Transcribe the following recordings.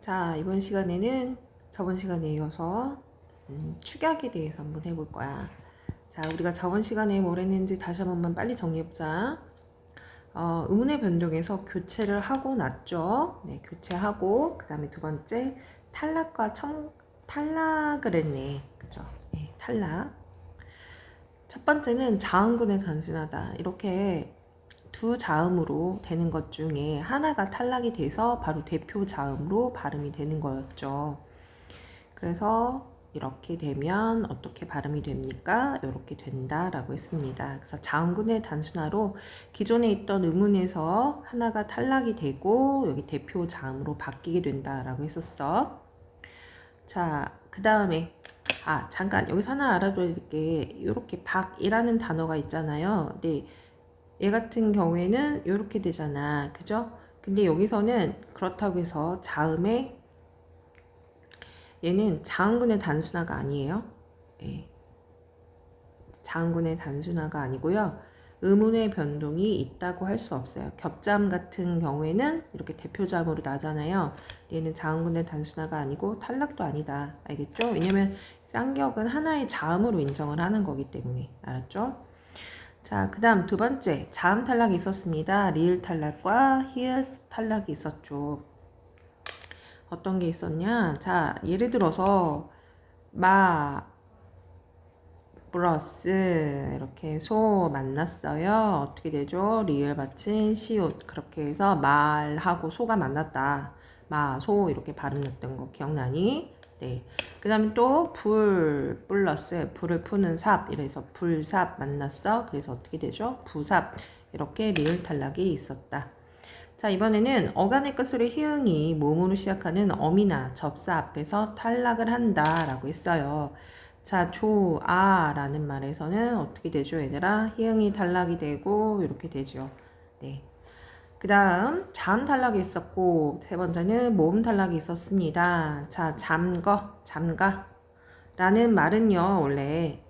자, 이번 시간에는 저번 시간에 이어서 축약에 대해서 한번 해볼 거야. 자, 우리가 저번 시간에 뭘 했는지 다시 한 번만 빨리 정리해보자. 의문의 변동에서 교체를 하고 났죠. 네, 교체하고 그 다음에 두 번째 탈락을 했네. 그죠? 네, 탈락. 첫 번째는 자음군의 단순하다. 이렇게 두 자음으로 되는 것 중에 하나가 탈락이 돼서 바로 대표 자음으로 발음이 되는 거였죠. 그래서 이렇게 되면 어떻게 발음이 됩니까? 이렇게 된다라고 했습니다. 그래서 자음군의 단순화로 기존에 있던 의문에서 하나가 탈락이 되고 여기 대표 자음으로 바뀌게 된다라고 했었어. 자, 그 다음에 잠깐 여기서 하나 알아둬야 될 게 이렇게 박이라는 단어가 있잖아요. 네. 얘 같은 경우에는 이렇게 되잖아. 그죠? 근데 여기서는 그렇다고 해서 자음에 얘는 자음군의 단순화가 아니에요. 네. 자음군의 단순화가 아니고요. 의문의 변동이 있다고 할 수 없어요. 겹자음 같은 경우에는 이렇게 대표자음으로 나잖아요. 얘는 자음군의 단순화가 아니고 탈락도 아니다. 알겠죠? 왜냐면 쌍격은 하나의 자음으로 인정을 하는 거기 때문에. 알았죠? 자, 그 다음 두 번째, 자음 탈락이 있었습니다. 리을 탈락과 히읗 탈락이 있었죠. 어떤 게 있었냐? 자, 예를 들어서 마 플러스 이렇게 소 만났어요. 어떻게 되죠? 리을 받친 시옷. 그렇게 해서 말하고 소가 만났다. 소 이렇게 발음했던 거 기억나니? 네. 그 다음에 또 불 플러스 불을 푸는 삽 이래서 불삽 만났어. 그래서 어떻게 되죠? 부삽. 이렇게 리을 탈락이 있었다. 자, 이번에는 어간의 끝소리 히읗이 모음으로 시작하는 어미나 접사 앞에서 탈락을 한다 라고 했어요. 자, 라는 말에서는 어떻게 되죠, 얘들아? 히읗이 탈락이 되고 이렇게 되죠. 네. 그 다음 자음 탈락이 있었고 세 번째는 모음 탈락이 있었습니다. 자, 잠가 라는 말은요, 원래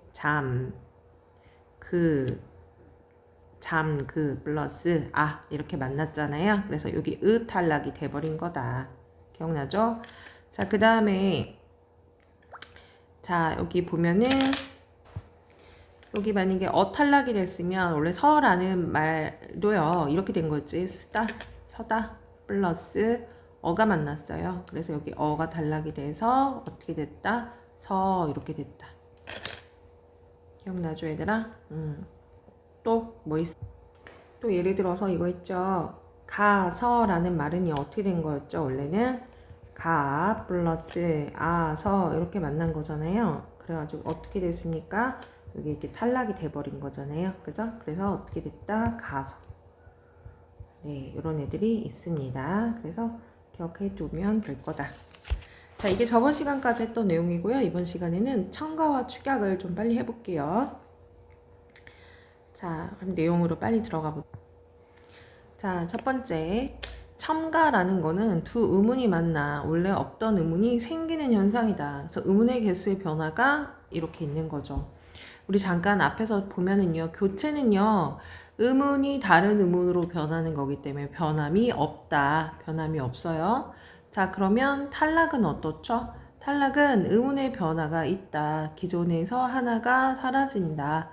플러스 이렇게 만났잖아요. 그래서 여기 탈락이 돼버린 거다. 기억나죠? 자, 그 다음에 자, 여기 보면은 여기 만약에 탈락이 됐으면 원래 서라는 말도요. 이렇게 된 거지. 서다 플러스 어가 만났어요. 그래서 여기 어가 탈락이 돼서 어떻게 됐다? 이렇게 됐다. 기억나죠, 얘들아? 또 뭐 있어? 또 예를 들어서 이거 있죠. 가서라는 말은 어떻게 된 거였죠? 원래는 가 플러스 서 이렇게 만난 거잖아요. 그래가지고 어떻게 됐습니까? 여기 이렇게 탈락이 돼버린 거잖아요. 그죠? 그래서 어떻게 됐다? 가서. 네, 이런 애들이 있습니다. 그래서 기억해 두면 될 거다. 자, 이게 저번 시간까지 했던 내용이고요. 이번 시간에는 첨가와 축약을 좀 빨리 해볼게요. 자, 그럼 내용으로 빨리 들어가 볼게요. 자, 첫 번째. 첨가라는 거는 두 의문이 만나 원래 없던 의문이 생기는 현상이다. 그래서 의문의 개수의 변화가 이렇게 있는 거죠. 우리 잠깐 앞에서 보면은요, 교체는요, 의문이 다른 의문으로 변하는 거기 때문에 변함이 없다. 변함이 없어요. 자, 그러면 탈락은 어떻죠? 탈락은 의문의 변화가 있다. 기존에서 하나가 사라진다.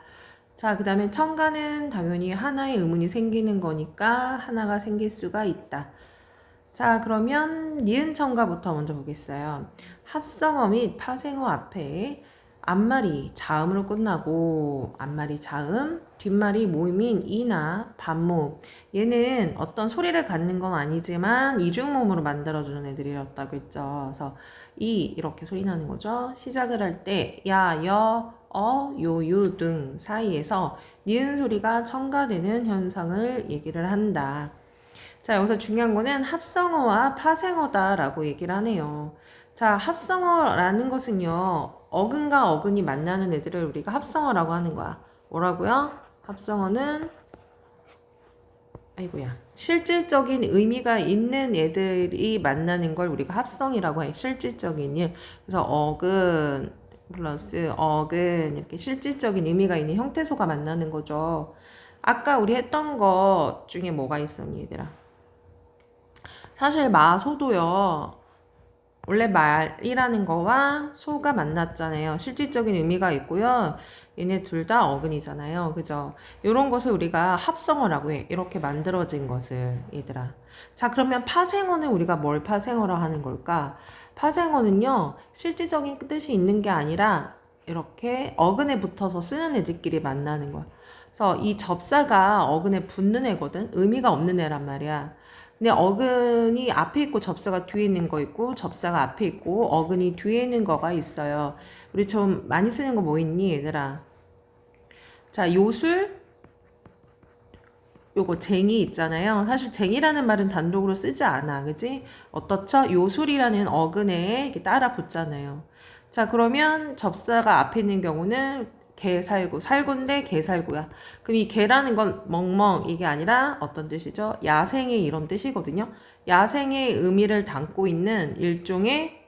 자, 그 다음에 첨가는 당연히 하나의 의문이 생기는 거니까 하나가 생길 수가 있다. 자, 그러면 니은 첨가부터 먼저 보겠어요. 합성어 및 파생어 앞에 앞말이 자음으로 끝나고 앞말이 자음, 뒷말이 모음인 이나 반모음. 얘는 어떤 소리를 갖는 건 아니지만 이중모음으로 만들어주는 애들이었다고 했죠. 그래서 이렇게 소리 나는 거죠. 시작을 할 때 야, 여, 요, 유 등 사이에서 니은 소리가 첨가되는 현상을 얘기를 한다. 자, 여기서 중요한 거는 합성어와 파생어다라고 얘기를 하네요. 자, 합성어라는 것은요, 어근과 어근이 만나는 애들을 우리가 합성어라고 하는 거야. 뭐라고요? 합성어는 실질적인 의미가 있는 애들이 만나는 걸 우리가 합성이라고 해. 실질적인 일. 그래서 어근 플러스 어근 이렇게 실질적인 의미가 있는 형태소가 만나는 거죠. 아까 우리 했던 것 중에 뭐가 있었니, 얘들아? 사실 마소도요. 원래 말이라는 거와 소가 만났잖아요. 실질적인 의미가 있고요. 얘네 둘 다 어근이잖아요. 그죠? 이런 것을 우리가 합성어라고 해. 이렇게 만들어진 것을, 얘들아. 자, 그러면 파생어는 우리가 뭘 파생어라 하는 걸까? 파생어는요, 실질적인 뜻이 있는 게 아니라 이렇게 어근에 붙어서 쓰는 애들끼리 만나는 거야. 그래서 이 접사가 어근에 붙는 애거든? 의미가 없는 애란 말이야. 근데 어근이 앞에 있고 접사가 뒤에 있는 거 있고 접사가 앞에 있고 어근이 뒤에 있는 거가 있어요. 우리 좀 많이 쓰는 거 뭐 있니, 얘들아? 자, 요술, 요거 쟁이 있잖아요. 사실 쟁이라는 말은 단독으로 쓰지 않아. 그지? 어떻죠? 요술이라는 어근에 이렇게 따라 붙잖아요. 자, 그러면 접사가 앞에 있는 경우는 개살구, 살구인데 개살구야. 그럼 이 개라는 건 멍멍 이게 아니라 어떤 뜻이죠? 야생의 이런 뜻이거든요. 야생의 의미를 담고 있는 일종의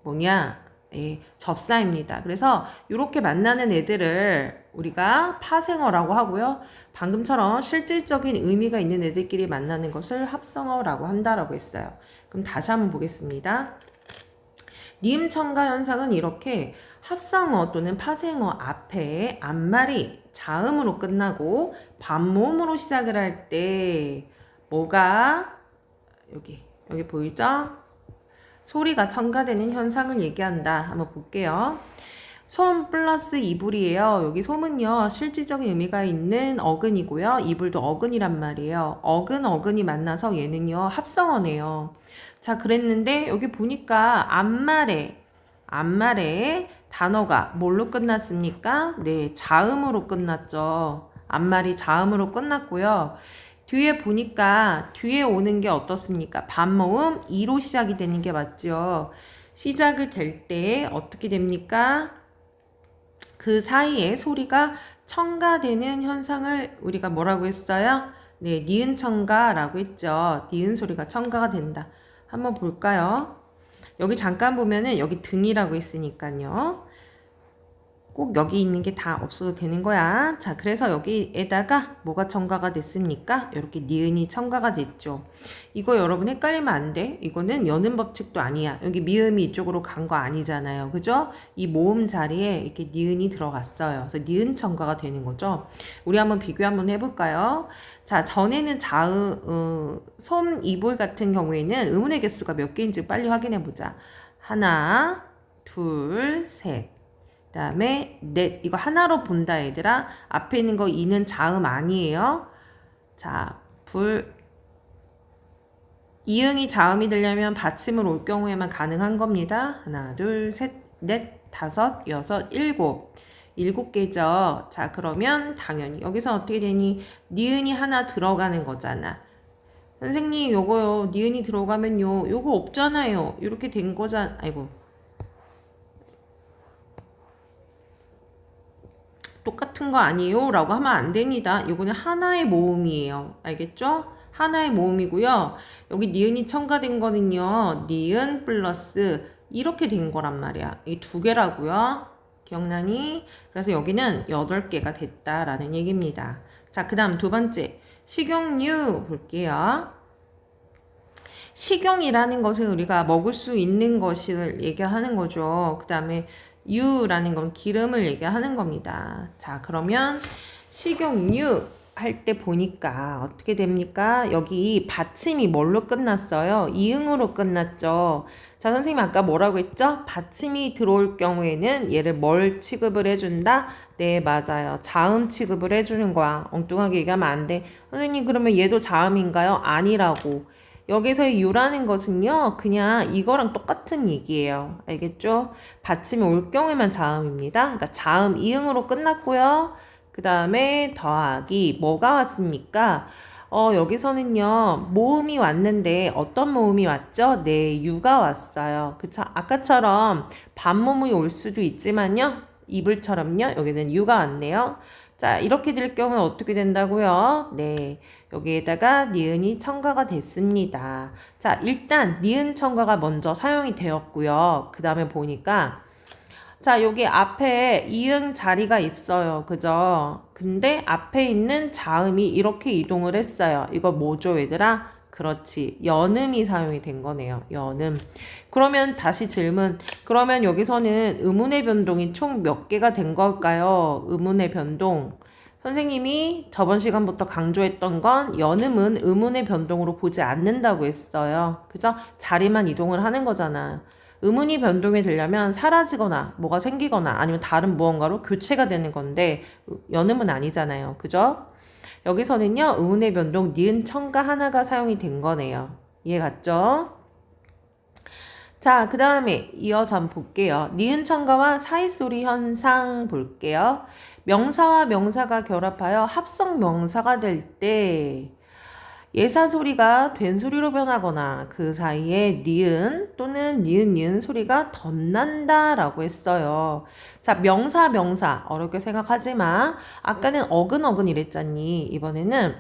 뭐냐? 예, 접사입니다. 그래서 이렇게 만나는 애들을 우리가 파생어라고 하고요. 방금처럼 실질적인 의미가 있는 애들끼리 만나는 것을 합성어라고 한다라고 했어요. 그럼 다시 한번 보겠습니다. 니은 첨가 현상은 이렇게 합성어 또는 파생어 앞에 앞말이 자음으로 끝나고 반모음으로 시작을 할 때 뭐가 여기 보이죠? 소리가 첨가되는 현상을 얘기한다. 한번 볼게요. 소음 플러스 이불이에요. 여기 소음은요, 실질적인 의미가 있는 어근이고요. 이불도 어근이란 말이에요. 어근이 만나서 얘는요, 합성어네요. 자, 그랬는데 여기 보니까 앞말에 단어가 뭘로 끝났습니까? 네, 자음으로 끝났죠. 앞말이 자음으로 끝났고요. 뒤에 보니까 뒤에 오는 게 어떻습니까? 반모음 2로 시작이 되는 게 맞죠. 시작을 될 때 어떻게 됩니까? 그 사이에 소리가 첨가되는 현상을 우리가 뭐라고 했어요? 네, 니은 첨가라고 했죠. 니은 소리가 첨가가 된다. 한번 볼까요? 여기 잠깐 보면은 여기 등이라고 했으니까요. 꼭 여기 있는 게 다 없어도 되는 거야. 자, 그래서 여기에다가 뭐가 첨가가 됐습니까? 이렇게 니은이 첨가가 됐죠. 이거 여러분 헷갈리면 안 돼. 이거는 여는 법칙도 아니야. 여기 미음이 이쪽으로 간 거 아니잖아요. 그죠? 이 모음 자리에 이렇게 니은이 들어갔어요. 그래서 니은 첨가가 되는 거죠. 우리 한번 비교 한번 해볼까요? 자, 전에는 솜, 이볼 같은 경우에는 의문의 개수가 몇 개인지 빨리 확인해 보자. 하나, 둘, 셋. 그 다음에 넷. 이거 하나로 본다 얘들아. 앞에 있는 거 이는 자음 아니에요. 자, 이응이 자음이 되려면 받침을 올 경우에만 가능한 겁니다. 하나, 둘, 셋, 넷, 다섯, 여섯, 일곱. 7개죠. 자, 그러면 당연히 여기서 어떻게 되니? 니은이 하나 들어가는 거잖아. 선생님, 요거요. 니은이 들어가면요. 요거 없잖아요. 이렇게 된 거잖아. 아이고. 똑같은 거 아니에요? 라고 하면 안 됩니다. 이거는 하나의 모음이에요. 알겠죠? 하나의 모음이고요. 여기 니은이 첨가된 거는요. 니은 플러스 이렇게 된 거란 말이야. 이 두 개라고요. 기억나니? 그래서 여기는 8개가 됐다라는 얘기입니다. 자, 그 다음 두 번째. 식용유 볼게요. 식용이라는 것은 우리가 먹을 수 있는 것을 얘기하는 거죠. 그 다음에 유라는 건 기름을 얘기하는 겁니다. 자, 그러면 식용유 할 때 보니까 어떻게 됩니까? 여기 받침이 뭘로 끝났어요? 이응으로 끝났죠. 자, 선생님 아까 뭐라고 했죠? 받침이 들어올 경우에는 얘를 뭘 취급을 해준다? 네, 맞아요. 자음 취급을 해주는 거야. 엉뚱하게 얘기하면 안 돼. 선생님 그러면 얘도 자음인가요? 아니라고. 여기서의 유라는 것은요, 그냥 이거랑 똑같은 얘기예요. 알겠죠? 받침이 올 경우에만 자음입니다. 그러니까 자음 이응으로 끝났고요. 그 다음에 더하기 뭐가 왔습니까? 여기서는요, 모음이 왔는데 어떤 모음이 왔죠? 네, 유가 왔어요. 그쵸? 아까처럼 반모음이 올 수도 있지만요, 이불처럼요, 여기는 유가 왔네요. 자, 이렇게 될 경우는 어떻게 된다고요? 네, 여기에다가 니은이 첨가가 됐습니다. 자, 일단 니은 첨가가 먼저 사용이 되었고요. 그 다음에 보니까 자, 여기 앞에 이응 자리가 있어요. 그죠? 근데 앞에 있는 자음이 이렇게 이동을 했어요. 이거 뭐죠, 얘들아? 그렇지. 연음이 사용이 된 거네요. 연음. 그러면 다시 질문. 그러면 여기서는 의문의 변동이 총 몇 개가 된 걸까요? 의문의 변동. 선생님이 저번 시간부터 강조했던 건 연음은 의문의 변동으로 보지 않는다고 했어요. 그죠? 자리만 이동을 하는 거잖아. 의문이 변동이 되려면 사라지거나 뭐가 생기거나 아니면 다른 무언가로 교체가 되는 건데 연음은 아니잖아요. 그죠? 여기서는요, 의문의 변동 니은 첨가 하나가 사용이 된 거네요. 이해 갔죠? 자, 그 다음에 이어서 한번 볼게요. 니은 첨가와 사이소리 현상 볼게요. 명사와 명사가 결합하여 합성 명사가 될 때 예사 소리가 된 소리로 변하거나 그 사이에 니은 또는 니은 소리가 덧난다 라고 했어요. 자, 명사 어렵게 생각하지 마. 아까는 어근 이랬잖니. 이번에는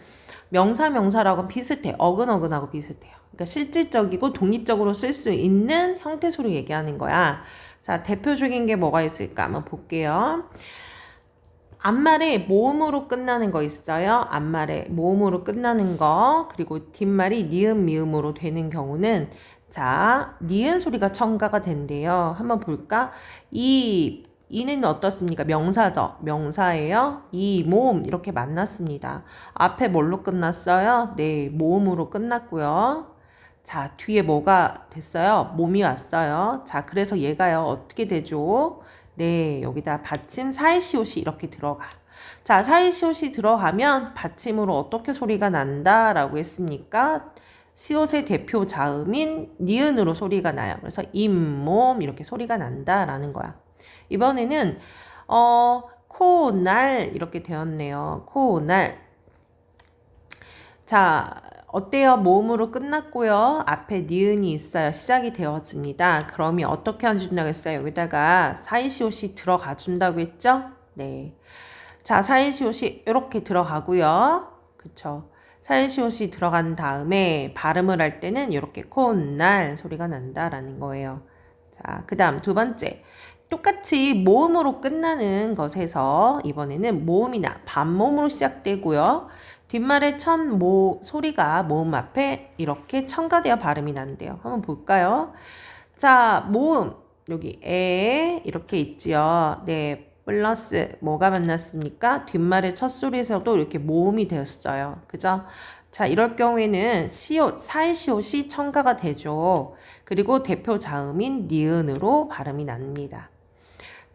명사라고 비슷해. 어근하고 비슷해요. 그러니까 실질적이고 독립적으로 쓸 수 있는 형태 소리 얘기하는 거야. 자, 대표적인 게 뭐가 있을까 한번 볼게요. 앞말에 모음으로 끝나는 거 있어요. 앞말에 모음으로 끝나는 거, 그리고 뒷말이 니은 미음으로 되는 경우는 자, 니은 소리가 첨가가 된대요. 한번 볼까? 이는 어떻습니까? 명사죠. 명사예요. 이, 모음 이렇게 만났습니다. 앞에 뭘로 끝났어요? 네, 모음으로 끝났고요. 자, 뒤에 뭐가 됐어요? 몸이 왔어요. 자, 그래서 얘가요, 어떻게 되죠? 네, 여기다 받침 사이시옷이 이렇게 들어가. 자, 사이시옷이 들어가면 받침으로 어떻게 소리가 난다라고 했습니까? 시옷의 대표 자음인 니은으로 소리가 나요. 그래서 잇몸 이렇게 소리가 난다라는 거야. 이번에는 코날 이렇게 되었네요. 코날. 자, 어때요? 모음으로 끝났고요. 앞에 니은이 있어요. 시작이 되어집니다. 그러면 어떻게 해준다고 했어요? 여기다가 사이시옷이 들어가 준다고 했죠? 네. 자, 사이시옷이 이렇게 들어가고요. 그쵸? 사이시옷이 들어간 다음에 발음을 할 때는 이렇게 콧날 소리가 난다라는 거예요. 자, 그 다음 두 번째. 똑같이 모음으로 끝나는 것에서 이번에는 모음이나 반모음으로 시작되고요. 뒷말의 첫 소리가 모음 앞에 이렇게 첨가되어 발음이 난대요. 한번 볼까요? 자, 모음 여기 에 이렇게 있지요. 네, 플러스 뭐가 만났습니까? 뒷말의 첫 소리에서도 이렇게 모음이 되었어요. 그죠? 자, 이럴 경우에는 시옷, 사이시옷이 첨가가 되죠. 그리고 대표 자음인 니은으로 발음이 납니다.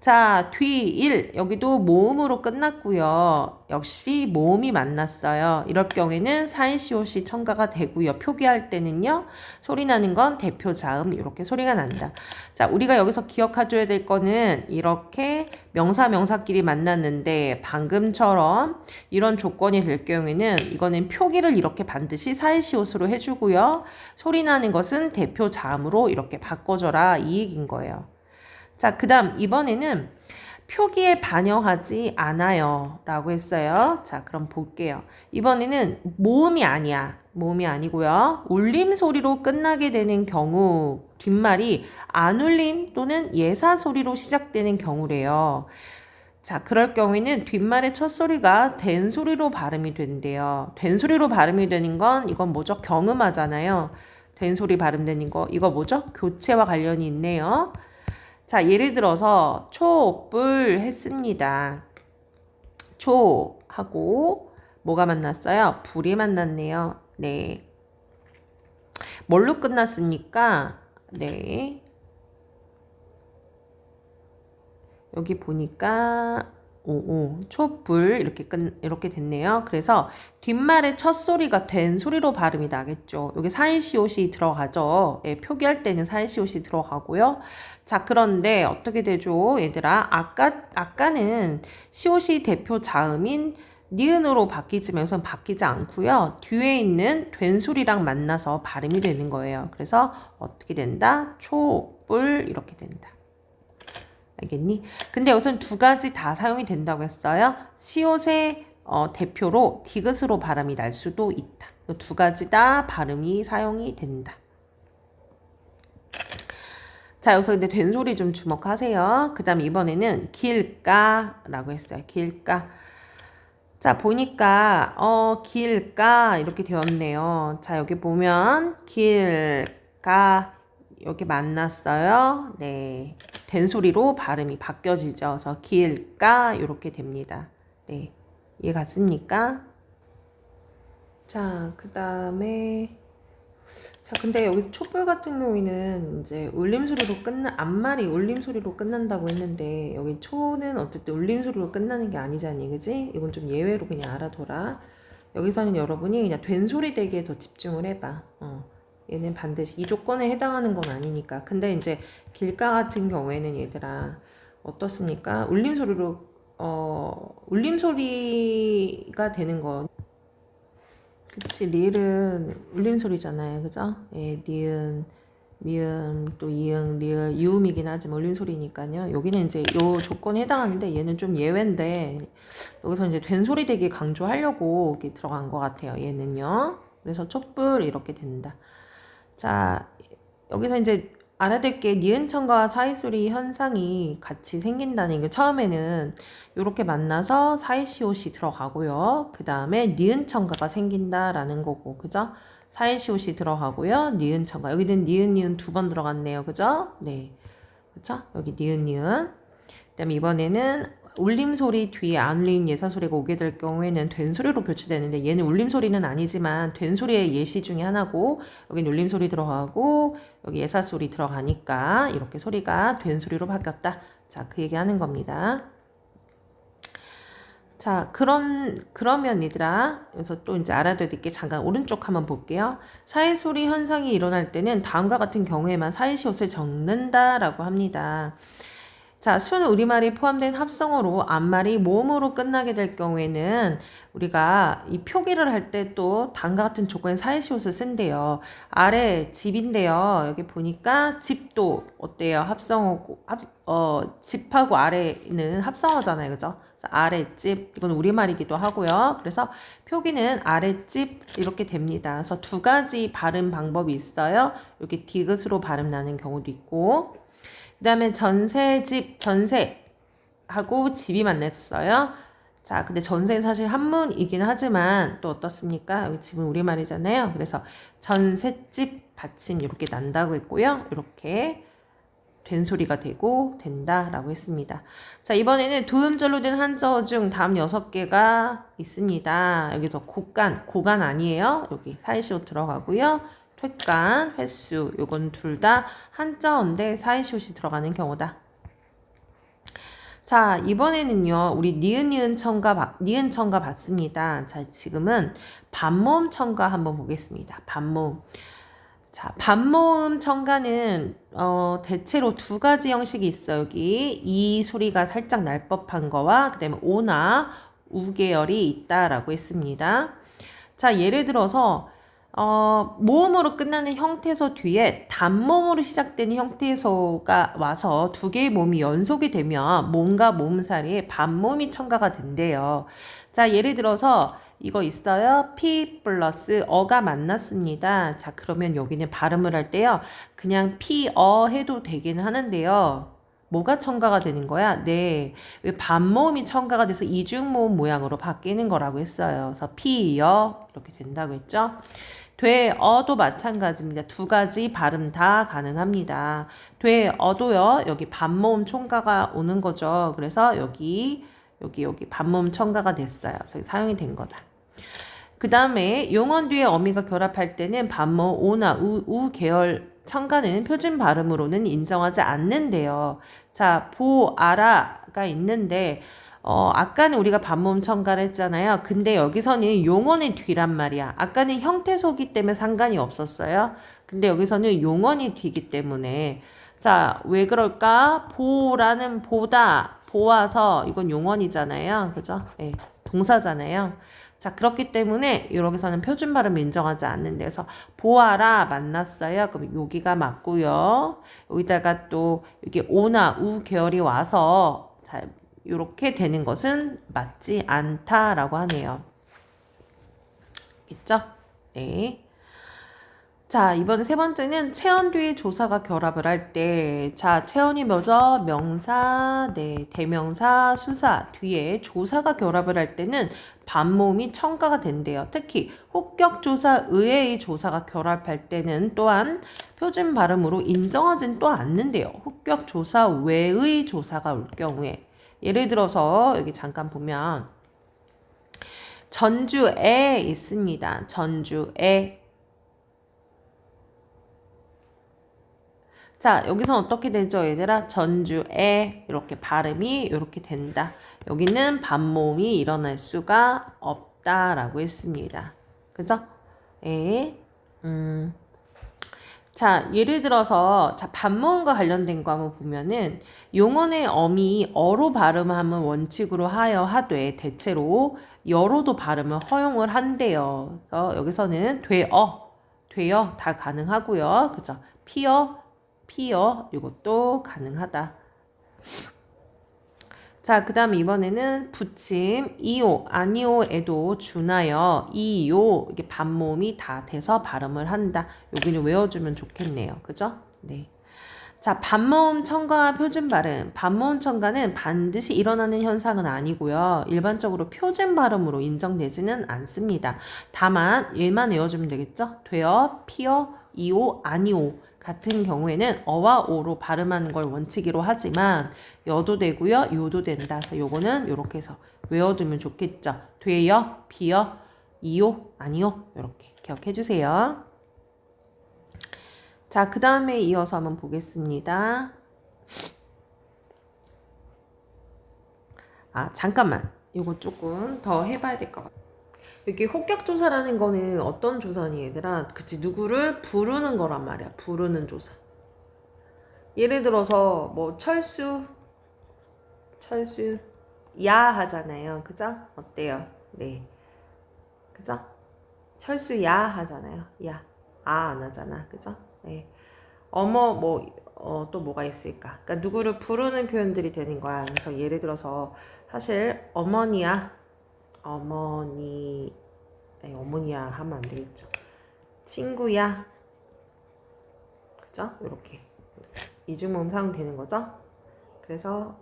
자, 뒤1 여기도 모음으로 끝났고요. 역시 모음이 만났어요. 이럴 경우에는 사이시옷이 첨가가 되고요. 표기할 때는요. 소리 나는 건 대표 자음 이렇게 소리가 난다. 자, 우리가 여기서 기억해줘야 될 거는 이렇게 명사끼리 만났는데 방금처럼 이런 조건이 될 경우에는 이거는 표기를 이렇게 반드시 사이시옷으로 해주고요. 소리 나는 것은 대표 자음으로 이렇게 바꿔줘라 이 얘기인 거예요. 자, 그 다음 이번에는 표기에 반영하지 않아요 라고 했어요. 자, 그럼 볼게요. 이번에는 모음이 아니야. 모음이 아니고요. 울림 소리로 끝나게 되는 경우 뒷말이 안 울림 또는 예사 소리로 시작되는 경우래요. 자, 그럴 경우에는 뒷말의 첫 소리가 된 소리로 발음이 된대요. 된 소리로 발음이 되는 건 이건 뭐죠? 경음하잖아요. 된 소리 발음되는 거 이거 뭐죠? 교체와 관련이 있네요. 자, 예를 들어서 촛불 했습니다. 초 하고 뭐가 만났어요? 불이 만났네요. 네. 뭘로 끝났습니까? 네. 여기 보니까 촛불 이렇게 됐네요. 그래서 뒷말의 첫 소리가 된 소리로 발음이 나겠죠. 여기 사이시옷이 들어가죠. 예, 표기할 때는 사이시옷이 들어가고요. 자, 그런데 어떻게 되죠? 얘들아, 아까는 시옷이 대표 자음인 니은으로 바뀌지만 우선 바뀌지 않고요. 뒤에 있는 된 소리랑 만나서 발음이 되는 거예요. 그래서 어떻게 된다? 촛불 이렇게 된다. 알겠니? 근데 우선 두 가지 다 사용이 된다고 했어요. 시옷의 대표로 디귿으로 발음이 날 수도 있다. 두 가지 다 발음이 사용이 된다. 자, 여기서 근데 된 소리 좀 주목하세요. 그 다음 이번에는 길까라고 했어요. 길까. 자, 보니까 길가 이렇게 되었네요. 자, 여기 보면 길가 여기 만났어요. 네. 된소리로 발음이 바뀌어지죠. 그래서 길가 이렇게 됩니다. 네. 이해 갔습니까? 자, 그다음에 자, 근데 여기서 촛불 같은 경우에는 이제 울림소리로 앞말이 울림소리로 끝난다고 했는데, 여기 초는 어쨌든 울림소리로 끝나는 게 아니잖니, 그지? 이건 좀 예외로 그냥 알아둬라. 여기서는 여러분이 그냥 된소리 대기에 더 집중을 해봐. 얘는 반드시 이 조건에 해당하는 건 아니니까. 근데 이제 길가 같은 경우에는 얘들아, 어떻습니까? 울림소리가 되는 거. 그치, 리을은 울림 소리잖아요. 그죠? 예, 니은, 미음, 또 이응, 리을, 유음이긴 하지만 울림 소리니까요. 여기는 이제 요 조건에 해당하는데 얘는 좀 예외인데, 여기서 이제 된 소리 되게 강조하려고 이렇게 들어간 것 같아요. 얘는요. 그래서 촛불 이렇게 된다. 자, 여기서 이제 알아둘 게 니은청과 사이소리 현상이 같이 생긴다는 게, 처음에는 이렇게 만나서 사이시옷이 들어가고요. 그 다음에 니은청가가 생긴다라는 거고, 그죠? 사이시옷이 들어가고요. 니은청가. 여기는 니은 두 번 들어갔네요. 그죠? 네. 그죠? 여기 니은. 그 다음에 이번에는 울림소리 뒤에 안 울림 예사소리가 오게 될 경우에는 된소리로 교체되는데, 얘는 울림소리는 아니지만 된소리의 예시 중에 하나고, 여긴 울림소리 들어가고 여기 예사소리 들어가니까 이렇게 소리가 된소리로 바뀌었다. 자, 그 얘기 하는 겁니다. 자, 그러면 얘들아, 그래서 또 이제 알아둬야 될 게, 잠깐 오른쪽 한번 볼게요. 사이소리 현상이 일어날 때는 다음과 같은 경우에만 사이시옷을 적는다라고 합니다. 자, 순 우리말이 포함된 합성어로 앞말이 모음으로 끝나게 될 경우에는 우리가 이 표기를 할 때 또 다음과 같은 조건의 사이시옷을 쓴대요. 아래 집인데요. 여기 보니까 집도 어때요? 합성어고, 집하고 아래는 합성어잖아요. 그죠? 그래서 아랫집, 이건 우리말이기도 하고요. 그래서 표기는 아랫집 이렇게 됩니다. 그래서 두 가지 발음 방법이 있어요. 이렇게 디귿으로 발음 나는 경우도 있고, 그 다음에 전세집, 전세하고 집이 만났어요. 자, 근데 전세는 사실 한문이긴 하지만 또 어떻습니까? 여기 집은 우리말이잖아요. 그래서 전셋집 받침 이렇게 난다고 했고요. 이렇게 된 소리가 되고 된다라고 했습니다. 자, 이번에는 도음절로 된 한자어 중 다음 6개가 있습니다. 여기서 고간 아니에요. 여기 사이시옷 들어가고요. 퇴간, 횟수, 요건 둘 다 한자어인데 사이시옷이 들어가는 경우다. 자, 이번에는요, 우리 니은 청가 봤습니다. 자, 지금은 반모음 청가 한번 보겠습니다. 반모음. 자, 반모음 청가는 대체로 두 가지 형식이 있어요. 여기 이 소리가 살짝 날 법한 거와 그다음에 오나 우 계열이 있다라고 했습니다. 자, 예를 들어서 모음으로 끝나는 형태소 뒤에 단모음으로 시작되는 형태소가 와서 두 개의 모음이 연속이 되면 모음과 모음 사이에 반모음이 첨가가 된대요. 자, 예를 들어서 이거 있어요. P 플러스 어가 만났습니다. 자, 그러면 여기는 발음을 할 때요. 그냥 피어 해도 되긴 하는데요. 뭐가 첨가가 되는 거야? 네. 반모음이 첨가가 돼서 이중모음 모양으로 바뀌는 거라고 했어요. 그래서 피여 이렇게 된다고 했죠. 되어도 마찬가지입니다. 두 가지 발음 다 가능합니다. 되어도요. 여기 반모음 첨가가 오는 거죠. 그래서 여기 반모음 첨가가 됐어요. 그래서 사용이 된 거다. 그 다음에 용언 뒤에 어미가 결합할 때는 반모 오나 우 계열 첨가는 표준 발음으로는 인정하지 않는데요. 자, 보아라가 있는데 아까는 우리가 반모음 첨가를 했잖아요. 근데 여기서는 용언의 뒤란 말이야. 아까는 형태소기 때문에 상관이 없었어요. 근데 여기서는 용언이 뒤기 때문에, 자, 왜 그럴까? 보라는 보다, 보아서 이건 용언이잖아요. 그죠? 네, 동사잖아요. 자, 그렇기 때문에 여기서는 표준 발음 인정하지 않는데, 그래서 보아라 만났어요. 그럼 여기가 맞고요. 여기다가 또 여기 오나 우 계열이 와서, 자, 이렇게 되는 것은 맞지 않다라고 하네요. 있죠? 네. 자, 이번에 세 번째는 체언 뒤에 조사가 결합을 할 때, 자, 체언이 뭐죠? 명사, 네, 대명사, 수사 뒤에 조사가 결합을 할 때는 반모음이 첨가가 된대요. 특히 혹격조사, 의의 조사가 결합할 때는 또한 표준 발음으로 인정하진 또 않는데요. 혹격조사 외의 조사가 올 경우에 예를 들어서 여기 잠깐 보면 전주에 있습니다. 전주에. 자, 여기서 어떻게 되죠, 얘들아? 전주에 이렇게 발음이 이렇게 된다. 여기는 반모음이 일어날 수가 없다라고 했습니다. 그죠? 에. 자, 예를 들어서 자, 반모음과 관련된 거 한번 보면은 용언의 어미 어로 발음하면 원칙으로 하여 하되 대체로 여로도 발음을 허용을 한대요. 그래서 여기서는 되어 다 가능하고요. 그죠? 피어 이것도 가능하다. 자, 그 다음 이번에는 붙임 이오 아니오에도 준하여 이요 이게 반모음이 다 돼서 발음을 한다. 여기는 외워주면 좋겠네요. 그죠? 네. 자, 반모음 첨가 표준 발음. 반모음 첨가는 반드시 일어나는 현상은 아니고요. 일반적으로 표준 발음으로 인정되지는 않습니다. 다만 얘만 외워주면 되겠죠? 되어, 피어, 이오, 아니오 같은 경우에는 어와 오로 발음하는 걸 원칙으로 하지만 여도 되고요. 요도 된다. 그래서 요거는 요렇게 해서 외워두면 좋겠죠. 되어, 피어, 이오, 아니오 이렇게 기억해 주세요. 자, 그 다음에 이어서 한번 보겠습니다. 아, 잠깐만. 이거 조금 더 해봐야 될 것 같아요. 여기 혹격조사라는 거는 어떤 조사니 얘들아? 그치, 누구를 부르는 거란 말이야. 부르는 조사. 예를 들어서 뭐 철수, 야 하잖아요. 그죠? 어때요? 네. 그죠? 철수 야 하잖아요. 야. 아 안 하잖아. 그죠? 네. 어머 또 뭐가 있을까? 그러니까 누구를 부르는 표현들이 되는 거야. 그래서 예를 들어서 사실 어머니야. 어머니야 하면 안 되겠죠. 친구야. 그죠? 이렇게 이중모음 사용되는 거죠. 그래서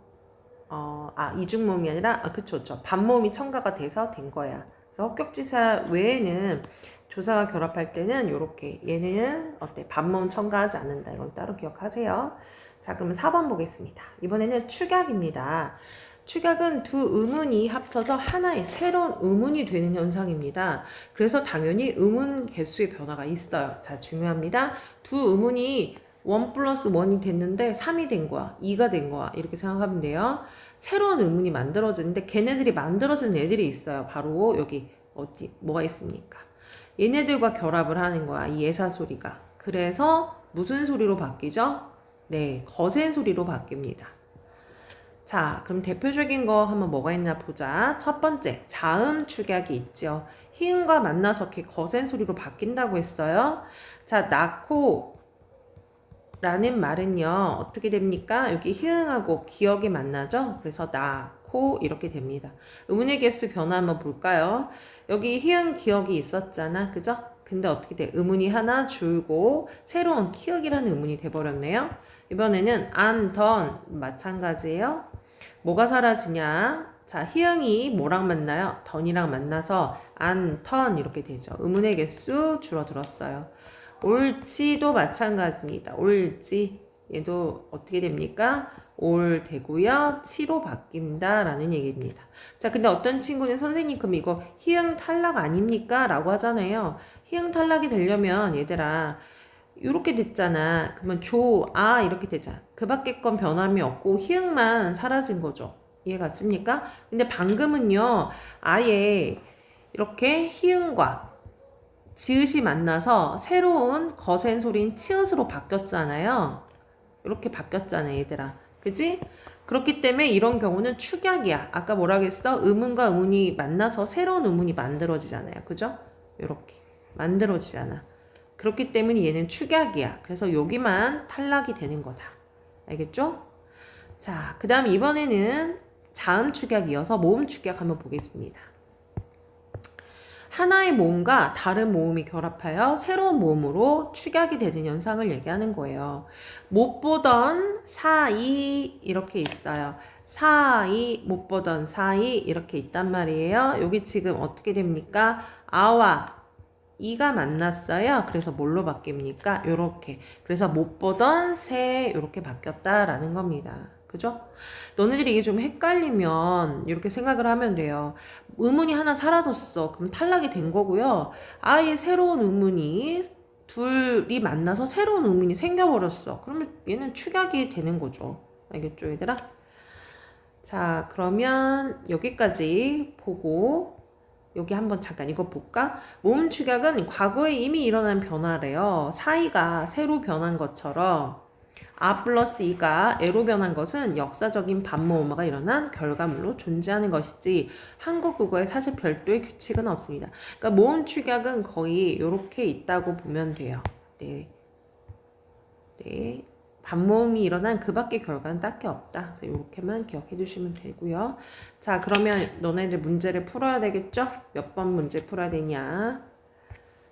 이중모음이 아니라 그쵸. 반모음이 첨가가 돼서 된 거야. 그래서 합격지사 외에는 조사가 결합할 때는 이렇게 얘는 어때? 반모음 첨가하지 않는다. 이건 따로 기억하세요. 자, 그러면 4번 보겠습니다. 이번에는 축약입니다. 축약은 두 의문이 합쳐져 하나의 새로운 의문이 되는 현상입니다. 그래서 당연히 의문 개수의 변화가 있어요. 자, 중요합니다. 두 의문이 1 플러스 1이 됐는데 3이 된 거야. 2가 된 거야. 이렇게 생각하면 돼요. 새로운 의문이 만들어지는데 걔네들이 만들어진 애들이 있어요. 바로 여기 뭐가 있습니까? 얘네들과 결합을 하는 거야. 이 예사 소리가. 그래서 무슨 소리로 바뀌죠? 네, 거센 소리로 바뀝니다. 자, 그럼 대표적인 거 한번 뭐가 있나 보자. 첫 번째, 자음 축약이 있죠. 희응과 만나서 이렇게 거센 소리로 바뀐다고 했어요. 자, 낳고 라는 말은요, 어떻게 됩니까? 여기 희응하고 기억이 만나죠? 그래서 낳고 이렇게 됩니다. 의문의 개수 변화 한번 볼까요? 여기 희응 기억이 있었잖아. 그죠? 근데 어떻게 돼? 의문이 하나 줄고 새로운 키읔이라는 의문이 돼버렸네요. 이번에는 안, 던 마찬가지예요. 뭐가 사라지냐? 자, 희응이 뭐랑 만나요? 던이랑 만나서 안, 턴 이렇게 되죠. 의문의 개수 줄어들었어요. 옳지도 마찬가지입니다. 옳지. 얘도 어떻게 됩니까? 올 되고요. 치로 바뀐다 라는 얘기입니다. 자, 근데 어떤 친구는 선생님 그럼 이거 희응 탈락 아닙니까? 라고 하잖아요. 희응 탈락이 되려면 얘들아 이렇게 됐잖아. 그러면 이렇게 되잖아. 그 밖에 건 변함이 없고 희응만 사라진 거죠. 이해 갔습니까? 근데 방금은요. 아예 이렇게 희응과 지읒이 만나서 새로운 거센 소리인 치읒으로 바뀌었잖아요. 이렇게 바뀌었잖아, 얘들아. 그지? 그렇기 때문에 이런 경우는 축약이야. 아까 뭐라 그랬어? 의문과 의문이 만나서 새로운 의문이 만들어지잖아요. 그죠? 이렇게 만들어지잖아. 그렇기 때문에 얘는 축약이야. 그래서 여기만 탈락이 되는 거다. 알겠죠? 자, 그 다음 이번에는 자음 축약 이어서 모음 축약 한번 보겠습니다. 하나의 모음과 다른 모음이 결합하여 새로운 모음으로 축약이 되는 현상을 얘기하는 거예요. 못 보던 사이 이렇게 있어요. 사이, 못 보던 사이 이렇게 있단 말이에요. 여기 지금 어떻게 됩니까? 아와 이가 만났어요. 그래서 뭘로 바뀝니까? 요렇게. 그래서 못 보던 새 이렇게 바뀌었다라는 겁니다. 그죠? 너네들이 이게 좀 헷갈리면 이렇게 생각을 하면 돼요. 의문이 하나 사라졌어. 그럼 탈락이 된 거고요. 아예 새로운 의문이 둘이 만나서 새로운 의문이 생겨버렸어. 그러면 얘는 축약이 되는 거죠. 알겠죠, 얘들아? 자, 그러면 여기까지 보고 여기 한번 잠깐 이거 볼까? 모음 축약은 과거에 이미 일어난 변화래요. 사이가 새로 변한 것처럼 아 플러스 이가 에로 변한 것은 역사적인 반모음화가 일어난 결과물로 존재하는 것이지 한국국어에 사실 별도의 규칙은 없습니다. 그러니까 모음 축약은 거의 이렇게 있다고 보면 돼요. 네. 네. 반모음이 일어난 그 밖의 결과는 딱히 없다. 그래서 이렇게만 기억해 주시면 되고요. 자, 그러면 너네들 문제를 풀어야 되겠죠? 몇 번 문제 풀어야 되냐?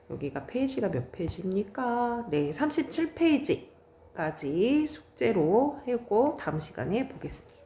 여기가 페이지가 몇 페이지입니까? 네, 37페이지까지 숙제로 하고 다음 시간에 보겠습니다.